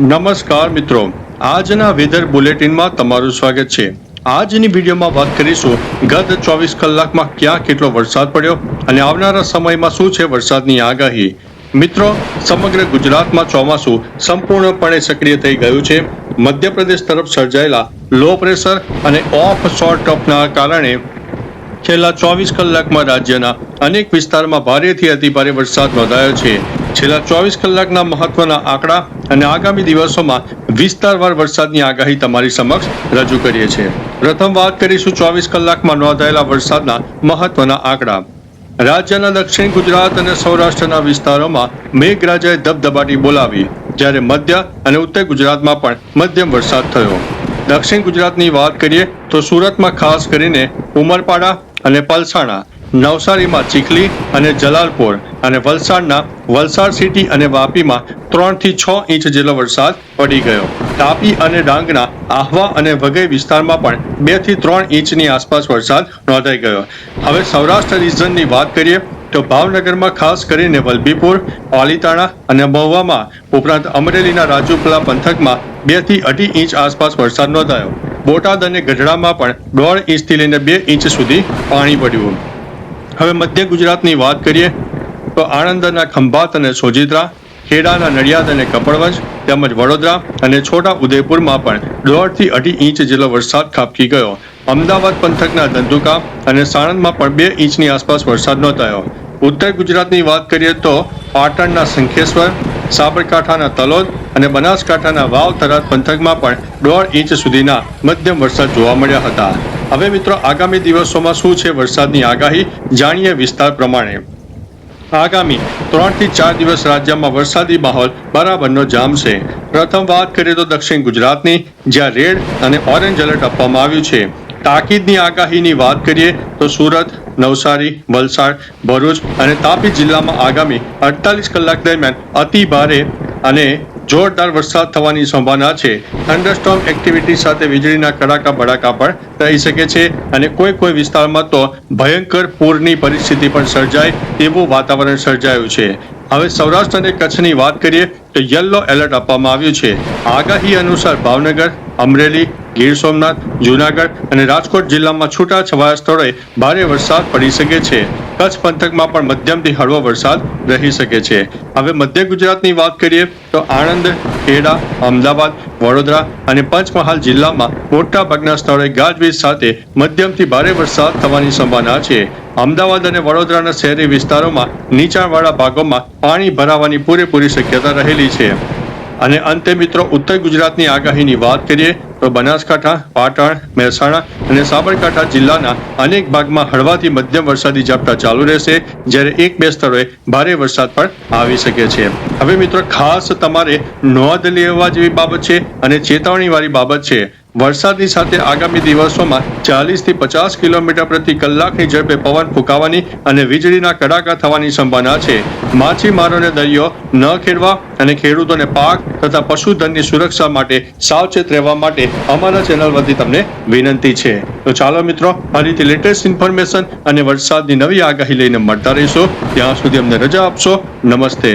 નમસ્કાર મિત્રો, આજના વેધર બુલેટિનમાં તમારું સ્વાગત છે। આજની વિડીયોમાં વાત કરીશું ગત 24 કલાકમાં ક્યાં કેટલો વરસાદ પડ્યો અને આવનારા સમયમાં શું છે વરસાદની આગાહી। મિત્રો, સમગ્ર ગુજરાતમાં ચોમાસું સંપૂર્ણપણે સક્રિય થઈ ગયું છે। મધ્યપ્રદેશ તરફ સર્જાયેલા લો પ્રેશર અને ઓફ શોર ટ્રફના કારણે છેલ્લા 24 કલાકમાં રાજ્યના અનેક વિસ્તારમાં ભારેથી અતિભારે વરસાદ નોંધાયો છે। છેલ્લા 24 કલાકના મહત્વના આંકડા અને આગામી દિવસોમાં વિસ્તારવાર વરસાદની આગાહી તમારી સમક્ષ રજૂ કરીએ છીએ। પ્રથમ વાત કરીશું 24 કલાકમાં નોંધાયેલા વરસાદના મહત્વના આંકડા। રાજ્યના દક્ષિણ ગુજરાત અને સૌરાષ્ટ્રના વિસ્તારોમાં મેઘરાજાએ ધબધબાટી બોલાવી, જ્યારે મધ્ય અને ઉત્તર ગુજરાતમાં પણ મધ્યમ વરસાદ થયો। દક્ષિણ ગુજરાતની વાત કરીએ તો સુરતમાં ખાસ કરીને ઉમરપાડા અને પલસાણા, નવસારીમાં ચીખલી અને જલાલપોર અને વલસાડના વલસાડ સિટી અને વાપીમાં 3 થી 6 ઇંચ જેટલો વરસાદ પડી ગયો। તાપી અને ડાંગના આહવા અને વઘઈ વિસ્તારમાં પણ 2 થી 3 ઇંચની આસપાસ વરસાદ નોંધાઈ ગયો। હવે સૌરાષ્ટ્ર રિજનની વાત કરીએ તો ભાવનગરમાં ખાસ કરીને વલભીપુર, પાલીતાણા અને મહુવામાં ઉપરાંત અમરેલીના રાજુપલા પંથકમાં 2 થી 2.5 ઇંચ આસપાસ વરસાદ નોંધાયો। બોટાદ અને ગઢડામાં પણ 1.5 ઇંચથી લઈને 2 ઇંચ સુધી પાણી પડ્યું। હવે મધ્ય ગુજરાતની વાત કરીએ તો આણંદના ખંભાત અને સોજિત્રા, ખેડાના નડિયાદ અને કપડવંજ તેમજ વડોદરા અને છોટા ઉદેપુરમાં પણ 1.5 થી 2.5 ઇંચ જેટલો વરસાદ ખાબકી ગયો। અમદાવાદ પંથકના ધંધુકા અને સાણંદમાં પણ 2 ઇંચની આસપાસ વરસાદ નોંધાયો। ઉત્તર ગુજરાતની વાત કરીએ તો પાટણના શંખેશ્વર, સાબરકાંઠાના તલોદ અને બનાસકાંઠાના વાવ થરાદ પંથકમાં પણ 1.5 ઇંચ સુધીના મધ્યમ વરસાદ જોવા મળ્યા હતા। હવે મિત્રો, આગામી દિવસોમાં શું છે વરસાદની આગાહી જાણીએ વિસ્તાર પ્રમાણે। આગામી 3 થી 4 દિવસ રાજ્યમાં વરસાદી માહોલ બરાબરનો જામશે। પ્રથમ વાત કરીએ તો દક્ષિણ ગુજરાતની, જ્યાં રેડ અને ઓરેન્જ એલર્ટ આપવામાં આવ્યું છે। તાકીદની આગાહીની વાત કરીએ તો સુરત, નવસારી, વલસાડ, ભરૂચ અને તાપી જિલ્લામાં આગામી 48 કલાક દરમિયાન અતિ ભારે અને જોરદાર વરસાદ થવાની સંભાવના છે। થંડરસ્ટોર્મ એક્ટિવિટી સાથે વીજળીના કડાકા ભડાકા પણ થઈ શકે છે અને કોઈ વિસ્તારમાં તો ભયંકર પૂરની પરિસ્થિતિ પણ સર્જાય તેવું વાતાવરણ સર્જાયું છે। હવે સૌરાષ્ટ્ર અને કચ્છની વાત કરીએ તો યલો એલર્ટ આપવામાં આવ્યું છે। આગાહી અનુસાર ભાવનગર, અમરેલી, ગીર સોમનાથ, જૂનાગઢ અને રાજકોટ જિલ્લામાં છૂટાછવાયા સ્થળોએ ભારે વરસાદ પડી શકે છે। કચ્છ પંથકમાં પણ મધ્યમથી હળવો વરસાદ રહી શકે છે। હવે મધ્ય ગુજરાતની વાત કરીએ તો આણંદ, ખેડા, અમદાવાદ, વડોદરા અને પંચમહાલ જિલ્લામાં મોટાભાગના સ્થળોએ ગાજવીજ સાથે મધ્યમથી ભારે વરસાદ થવાની સંભાવના છે। અમદાવાદ અને વડોદરાના શહેરી વિસ્તારોમાં નીચાણવાળા ભાગોમાં પાણી ભરાવાની પૂરેપૂરી શક્યતા રહેલી છે। અને અંતે મિત્રો, ઉત્તર ગુજરાતની આગાહીની વાત કરીએ તો બનાસકાંઠા, પાટણ, મહેસાણા અને સાબરકાંઠા જિલ્લાના અનેક ભાગમાં હળવાથી મધ્યમ વરસાદી ઝાપટા ચાલુ રહેશે, જ્યારે 1-2 સ્થળોએ ભારે વરસાદ પણ આવી શકે છે। હવે મિત્રો, ખાસ તમારે નોંધ લેવા જેવી બાબત છે અને ચેતવણીવાળી બાબત છે। વરસાદની સાથે આગામી દિવસોમાં 40 થી 50 કિલોમીટર પ્રતિ કલાકની ઝડપે પવન ફૂંકાવાની અને વીજળીના કડાકા થવાની સંભાવના છે। માછીમારોને દરિયો ન ખેડવા અને ખેડૂતોને પાક તથા પશુધનની સુરક્ષા માટે સાવચેત રહેવા માટે અમારા ચેનલ વતી તમને વિનંતી છે। તો ચાલો મિત્રો, ફરીથી લેટેસ્ટ ઇન્ફોર્મેશન અને વરસાદની નવી આગાહી લઈને મળતા રહીશું। ત્યાં સુધી અમને રજા આપશો। નમસ્તે।